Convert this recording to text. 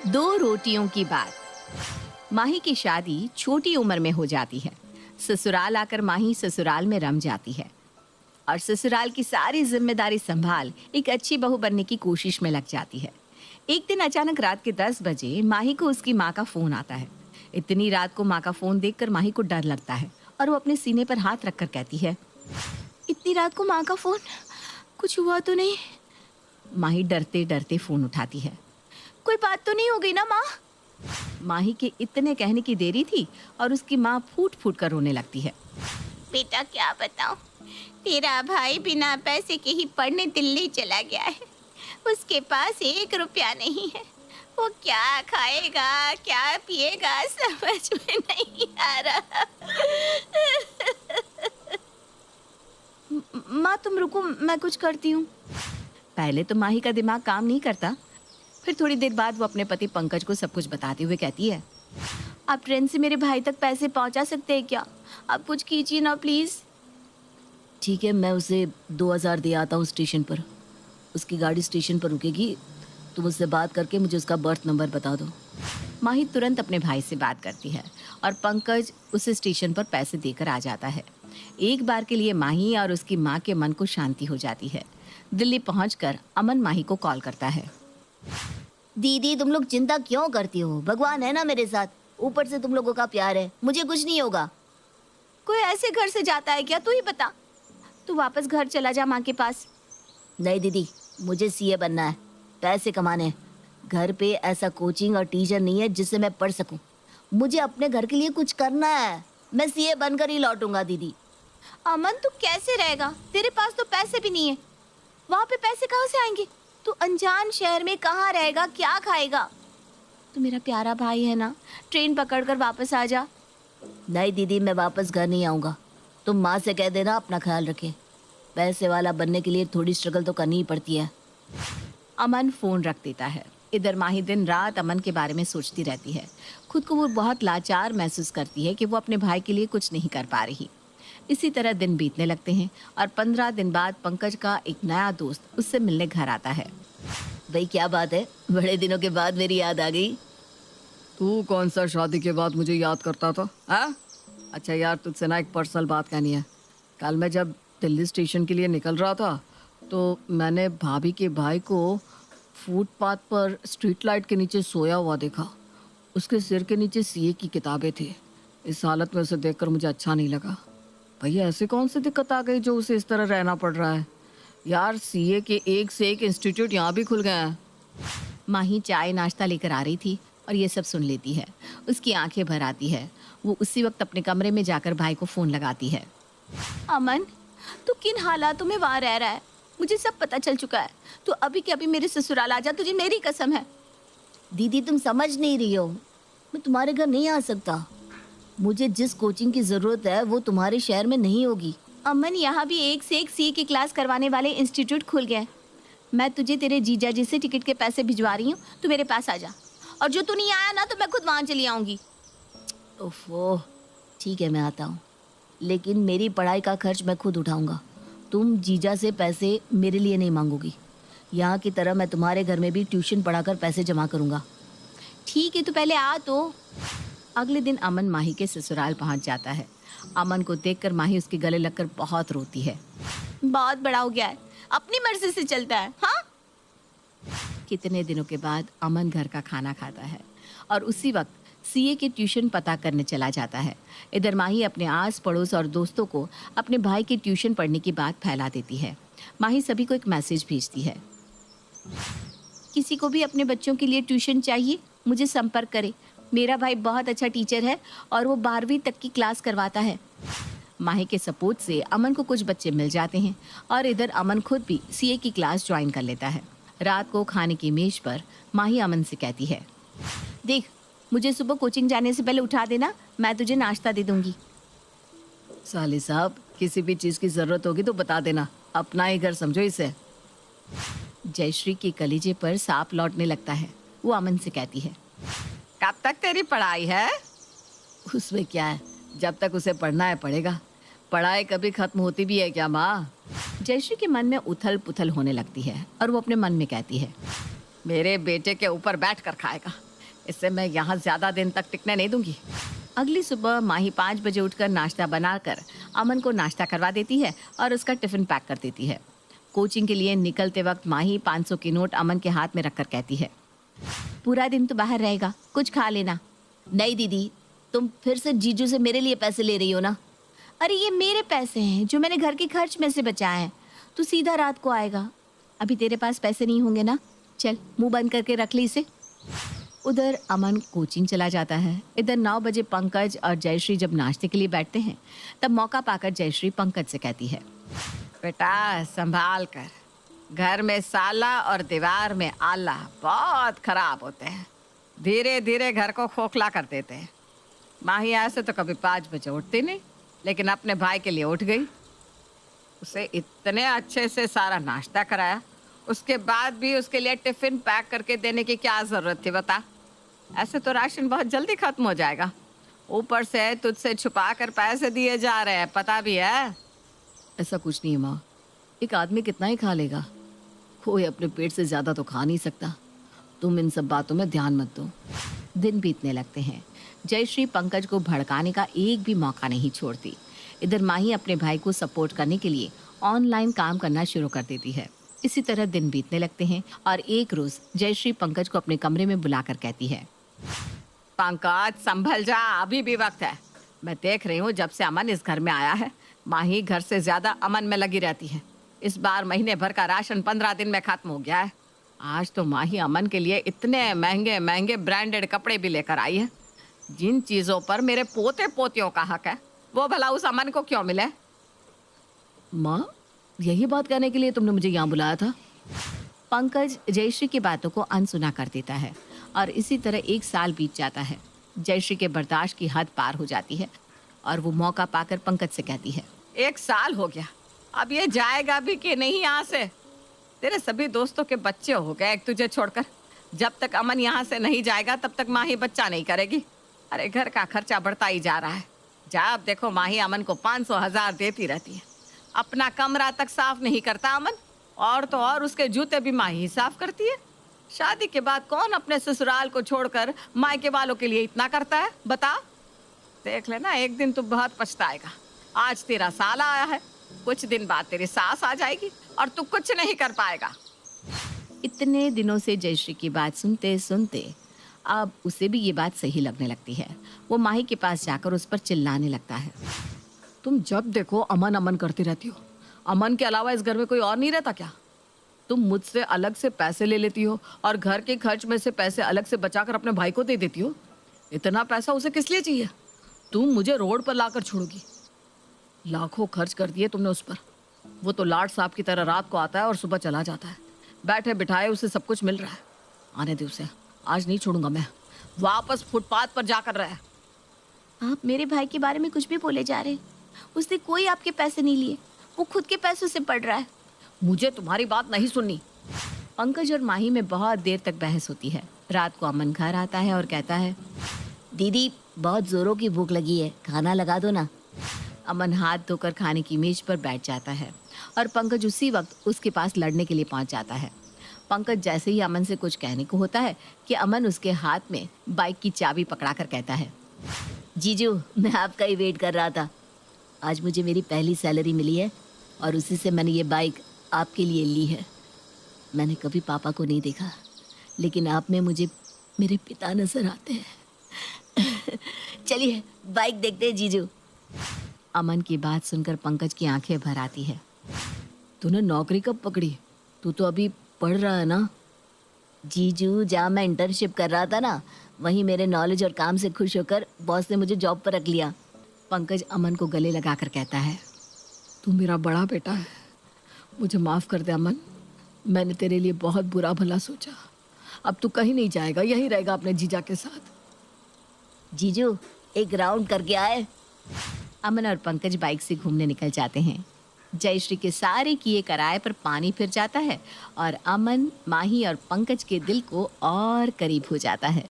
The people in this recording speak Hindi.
दो रोटियों की बात। माही की शादी छोटी उम्र में हो जाती है। ससुराल आकर माही ससुराल में रम जाती है और ससुराल की सारी जिम्मेदारी संभाल एक अच्छी बहू बनने की कोशिश में लग जाती है। एक दिन अचानक रात के 10 बजे माही को उसकी माँ का फोन आता है। इतनी रात को माँ का फोन देखकर माही को डर लगता है और वो अपने सीने पर हाथ रखकर कहती है, इतनी रात को माँ का फोन, कुछ हुआ तो नहीं? माही डरते डरते फोन उठाती है। कोई बात तो नहीं हो गई ना माँ? माही के इतने कहने की देरी थी और उसकी माँ फूट फूट कर रोने लगती है। बेटा क्या बताऊं, तेरा भाई बिना पैसे के ही पढ़ने दिल्ली चला गया है। उसके पास 1 रुपया नहीं है। वो क्या खाएगा क्या पिएगा समझ में नहीं आ रहा। माँ तुम रुको, मैं कुछ करती हूँ। पहले तो माही का दिमाग काम नहीं करता, फिर थोड़ी देर बाद वो अपने पति पंकज को सब कुछ बताते हुए कहती है, आप ट्रेन से मेरे भाई तक पैसे पहुंचा सकते हैं क्या? आप कुछ कीजिए ना प्लीज। ठीक है, मैं उसे 2000 दे आता हूँ स्टेशन पर। उसकी गाड़ी स्टेशन पर रुकेगी, तुम उससे बात करके मुझे उसका बर्थ नंबर बता दो। माही तुरंत अपने भाई से बात करती है और पंकज उसे स्टेशन पर पैसे देकर आ जाता है। एक बार के लिए माही और उसकी माँ के मन को शांति हो जाती है। दिल्ली पहुंचकर अमन माही को कॉल करता है। दीदी तुम लोग चिंता क्यों करती हो? भगवान है ना मेरे साथ, ऊपर से तुम लोगों का प्यार है, मुझे कुछ नहीं होगा। कोई ऐसे घर से जाता है क्या? तू ही बता। तू वापस घर चला जा माँ के पास। नहीं दीदी, मुझे सीए बनना है, पैसे कमाने हैं। घर पे ऐसा कोचिंग और टीचर नहीं है जिससे मैं पढ़ सकूं। मुझे अपने घर के लिए कुछ करना है। मैं सीए बनकर ही लौटूंगा दीदी। अमन तू कैसे रहेगा? तेरे पास तो पैसे भी नहीं है। वहाँ पे पैसे कहाँ से आएंगे? तू अनजान शहर में कहाँ रहेगा, क्या खाएगा? तू मेरा प्यारा भाई है ना, ट्रेन पकड़कर वापस आ जा। नहीं दीदी, मैं वापस घर नहीं आऊँगा। तुम माँ से कह देना अपना ख्याल रखे। पैसे वाला बनने के लिए थोड़ी स्ट्रगल तो करनी ही पड़ती है। अमन फोन रख देता है। इधर माही दिन रात अमन के बारे में सोचती रहती है। खुद को वो बहुत लाचार महसूस करती है कि वो अपने भाई के लिए कुछ नहीं कर पा रही। इसी तरह दिन बीतने लगते हैं और 15 दिन बाद पंकज का एक नया दोस्त उससे मिलने घर आता है। भाई क्या बात है, बड़े दिनों के बाद मेरी याद आ गई। तू कौन सा शादी के बाद मुझे याद करता था? हाँ, अच्छा यार, तुझसे ना एक पर्सनल बात कहनी है। कल मैं जब दिल्ली स्टेशन के लिए निकल रहा था तो मैंने भाभी के भाई को फुटपाथ पर स्ट्रीट लाइट के नीचे सोया हुआ देखा। उसके सिर के नीचे सीए की किताबें थी। इस हालत में उसे देखकर मुझे अच्छा नहीं लगा। भैया ऐसे कौन सी दिक्कत आ गई जो उसे इस तरह रहना पड़ रहा है? यार सीए के एक से एक इंस्टीट्यूट यहाँ भी खुल गए हैं। माही चाय नाश्ता लेकर आ रही थी और ये सब सुन लेती है। उसकी आंखें भर आती है। वो उसी वक्त अपने कमरे में जाकर भाई को फोन लगाती है। अमन, तू किन हालातों में वहाँ रह रहा है? मुझे सब पता चल चुका है। तू अभी के अभी मेरे ससुराल आ जा, तुझे मेरी कसम है। दीदी तुम समझ नहीं रही हो, मैं तुम्हारे घर नहीं आ सकता। मुझे जिस कोचिंग की जरूरत है वो तुम्हारे शहर में नहीं होगी। अमन, यहाँ भी एक से एक सीए की क्लास करवाने वाले इंस्टीट्यूट खुल गए। मैं तुझे तेरे जीजा जी से टिकट के पैसे भिजवा रही हूँ, तू मेरे पास आ जा। और जो तू नहीं आया ना तो मैं खुद वहाँ चली आऊँगी। ओफो, ठीक है मैं आता हूँ, लेकिन मेरी पढ़ाई का खर्च मैं खुद उठाऊँगा। तुम जीजा से पैसे मेरे लिए नहीं मांगोगी। यहाँ की तरह मैं तुम्हारे घर में भी ट्यूशन पढ़ाकर पैसे जमा करूँगा। ठीक है, तू पहले आ तो। अगले दिन अमन माही के ससुराल पहुंच जाता है। अमन को देखकर माही उसके गले लगकर बहुत रोती है। बहुत बड़ा हो गया है, अपनी मर्जी से चलता है। हाँ। कितने दिनों के बाद अमन घर का खाना खाता है और उसी वक्त सीए के ट्यूशन पता करने चला जाता है। इधर माही अपने आस पड़ोस और दोस्तों को अपने भाई के ट्यूशन पढ़ने की बात फैला देती है। माही सभी को एक मैसेज भेजती है, किसी को भी अपने बच्चों के लिए ट्यूशन चाहिए मुझे संपर्क करे। मेरा भाई बहुत अच्छा टीचर है और वो 12वीं तक की क्लास करवाता है। माही के सपोर्ट से अमन को कुछ बच्चे मिल जाते हैं और इधर अमन खुद भी सीए की क्लास ज्वाइन कर लेता है। रात को खाने की मेज पर माही अमन से कहती है, देख मुझे सुबह कोचिंग जाने से पहले उठा देना, मैं तुझे नाश्ता दे दूंगी। साली साहब, किसी भी चीज़ की ज़रूरत होगी तो बता देना, अपना ही घर समझो इसे। जयश्री के कलीजे पर सांप लौटने लगता है। वो अमन से कहती है, कब तक तेरी पढ़ाई है? उसमें क्या है, जब तक उसे पढ़ना है पढ़ेगा। पढ़ाई कभी खत्म होती भी है क्या माँ? जयश्री के मन में उथल पुथल होने लगती है और वो अपने मन में कहती है, मेरे बेटे के ऊपर बैठ कर खाएगा, इससे मैं यहाँ ज्यादा दिन तक टिकने नहीं दूंगी। अगली सुबह माही 5 बजे उठकर नाश्ता बनाकर अमन को नाश्ता करवा देती है और उसका टिफिन पैक कर देती है। कोचिंग के लिए निकलते वक्त माही 500 की नोट अमन के हाथ में रखकर कहती है, पूरा दिन तो बाहर रहेगा, कुछ खा लेना। नहीं दीदी, तुम फिर से जीजू से मेरे लिए पैसे ले रही हो ना। अरे ये मेरे पैसे हैं जो मैंने घर के खर्च में से बचाए हैं। तू सीधा रात को आएगा। अभी तेरे पास पैसे नहीं होंगे ना, चल मुंह बंद करके रख ली इसे। उधर अमन कोचिंग चला जाता है। इधर 9 बजे पंकज और जयश्री जब नाश्ते के लिए बैठते हैं तब मौका पाकर जयश्री पंकज से कहती है, बेटा संभाल कर, घर में साला और दीवार में आला बहुत खराब होते हैं, धीरे धीरे घर को खोखला कर देते हैं। माही ऐसे तो कभी 5 बजे उठती नहीं, लेकिन अपने भाई के लिए उठ गई। उसे इतने अच्छे से सारा नाश्ता कराया, उसके बाद भी उसके लिए टिफिन पैक करके देने की क्या जरूरत थी बता। ऐसे तो राशन बहुत जल्दी खत्म हो जाएगा, ऊपर से तुझसे छुपा कर पैसे दिए जा रहे हैं, पता भी है। ऐसा कुछ नहीं है माँ, एक आदमी कितना ही खा लेगा, कोई अपने पेट से ज़्यादा तो खा नहीं सकता। तुम इन सब बातों में ध्यान मत दो। दिन बीतने लगते हैं। जयश्री पंकज को भड़काने का एक भी मौका नहीं छोड़ती। इधर माही अपने भाई को सपोर्ट करने के लिए ऑनलाइन काम करना शुरू कर देती है। इसी तरह दिन बीतने लगते हैं और एक रोज जयश्री पंकज को अपने कमरे में बुलाकर कहती है, पंकज संभल जा, अभी भी वक्त है। मैं देख रही हूँ जब से अमन इस घर में आया है, माही घर से ज्यादा अमन में लगी रहती है। इस बार महीने भर का राशन 15 दिन में खत्म हो गया है। आज तो माही अमन के लिए इतने महंगे महंगे ब्रांडेड कपड़े भी लेकर आई है। जिन चीजों पर मेरे पोते पोतियों का हक है, वो भला उस अमन को क्यों मिले? माँ, यही बात करने के लिए तुमने मुझे यहाँ बुलाया था? पंकज जयश्री की बातों को अनसुना कर देता है और इसी तरह 1 साल बीत जाता है। जयश्री के बर्दाश्त की हद पार हो जाती है और वो मौका पाकर पंकज से कहती है, 1 साल हो गया, अब ये जाएगा भी कि नहीं यहाँ से? तेरे सभी दोस्तों के बच्चे हो गए एक तुझे छोड़कर। जब तक अमन यहाँ से नहीं जाएगा तब तक माही बच्चा नहीं करेगी। अरे घर का खर्चा बढ़ता ही जा रहा है। जब देखो माही अमन को 500,000 देती रहती है। अपना कमरा तक साफ नहीं करता अमन, और तो और उसके जूते भी माही ही साफ करती है। शादी के बाद कौन अपने ससुराल को छोड़कर मायके वालों के लिए इतना करता है बता? देख लेना, एक दिन तू बहुत पछताएगा। आज तेरा साला आया है, कुछ दिन बाद तेरी सास आ जाएगी और तू कुछ नहीं कर पाएगा। इतने दिनों से जयश्री की बात सुनते सुनते अब उसे भी ये बात सही लगने लगती है। वो माही के पास जाकर उस पर चिल्लाने लगता है, तुम जब देखो अमन अमन करती रहती हो। अमन के अलावा इस घर में कोई और नहीं रहता क्या? तुम मुझसे अलग से पैसे ले लेती हो और घर के खर्च में से पैसे अलग से बचाकर अपने भाई को दे देती हो। इतना पैसा उसे किस लिए चाहिए? तुम मुझे रोड पर लाकर छोड़ोगी? लाखों खर्च कर दिए तुमने उस पर। वो तो लाट साहब की तरह रात को आता है और सुबह चला जाता है। बैठे बिठाए उसे सब कुछ मिल रहा है। आने दे उसे, आज नहीं छोड़ूंगा मैं। वापस फुटपाथ पर जाकर रहे। आप मेरे भाई के बारे में कुछ भी बोले जा रहे हैं। उसने कोई आपके पैसे नहीं लिए, वो खुद के पैसों से पढ़ रहा है। मुझे तुम्हारी बात नहीं सुननी। पंकज और माही में बहुत देर तक बहस होती है। रात को अमन घर आता है और कहता है, दीदी बहुत जोरों की भूख लगी है, खाना लगा दो ना। अमन हाथ धोकर खाने की मेज पर बैठ जाता है और पंकज उसी वक्त उसके पास लड़ने के लिए पहुंच जाता है। पंकज जैसे ही अमन से कुछ कहने को होता है कि अमन उसके हाथ में बाइक की चाबी पकड़ाकर कहता है, जीजू मैं आपका ही वेट कर रहा था। आज मुझे मेरी पहली सैलरी मिली है और उसी से मैंने ये बाइक आपके लिए ली है। मैंने कभी पापा को नहीं देखा, लेकिन आप में मुझे मेरे पिता नजर आते हैं। चलिए बाइक देखते हैं जीजू। अमन की बात सुनकर पंकज की आंखें भर आती है। तूने नौकरी कब पकड़ी? तू तो अभी पढ़ रहा है ना? जीजू जहाँ मैं इंटर्नशिप कर रहा था ना, वहीं मेरे नॉलेज और काम से खुश होकर बॉस ने मुझे जॉब पर रख लिया। पंकज अमन को गले लगाकर कहता है, तू मेरा बड़ा बेटा है, मुझे माफ़ कर दे अमन। मैंने तेरे लिए बहुत बुरा भला सोचा। अब तू कहीं नहीं जाएगा, यहीं रहेगा अपने जीजा के साथ। जीजू एक राउंड करके आए। अमन और पंकज बाइक से घूमने निकल जाते हैं। जयश्री के सारे किए कराए पर पानी फिर जाता है और अमन, माही और पंकज के दिल को और करीब हो जाता है।